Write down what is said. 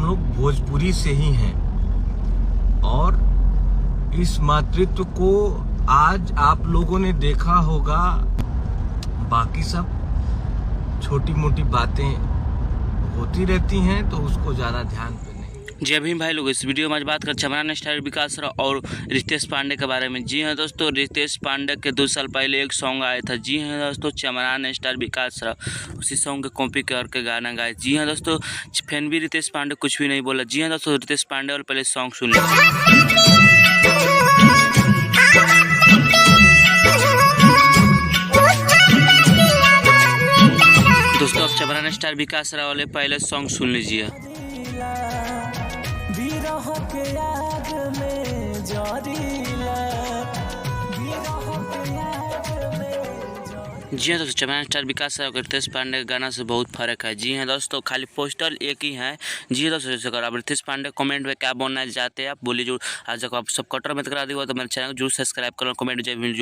लोग भोजपुरी से ही हैं और इस मातृत्व को आज आप लोगों ने देखा होगा। बाकी सब छोटी मोटी बातें होती रहती हैं तो उसको ज़्यादा ध्यान पे नहीं। जी अभी भाई लोग इस वीडियो में आज बात कर चमरान स्टार विकास राव और रितेश पांडे के बारे में। जी हाँ दोस्तों, रितेश पांडे के 2 साल पहले एक सॉन्ग आया था। जी हाँ दोस्तों, चमरान स्टार विकास राव उसी सॉन्ग के कॉपी करके गाना गाए। जी हाँ दोस्तों, फैन भी रितेश पांडे कुछ भी नहीं बोला। जी हाँ दोस्तों, रितेश पांडे और पहले सॉन्ग सुन लीजिए। दोस्तों अब चमरान स्टार विकास राव वाले पहले सॉन्ग सुन लीजिए। जी हाँ दोस्तों, चमरान स्टार विकास राव और रितेश पांडे के गाना से बहुत फर्क है। जी हाँ दोस्तों, खाली पोस्टर एक ही है। जी हाँ दोस्तों, जैसे अगर आप रितेश पांडे कमेंट में क्या बोलना चाहते हैं आप बोलिए। जो आज तक आप सब कटर में करा दिया तो मेरे चैनल को जरूर सब्सक्राइब करो, कमेंट जो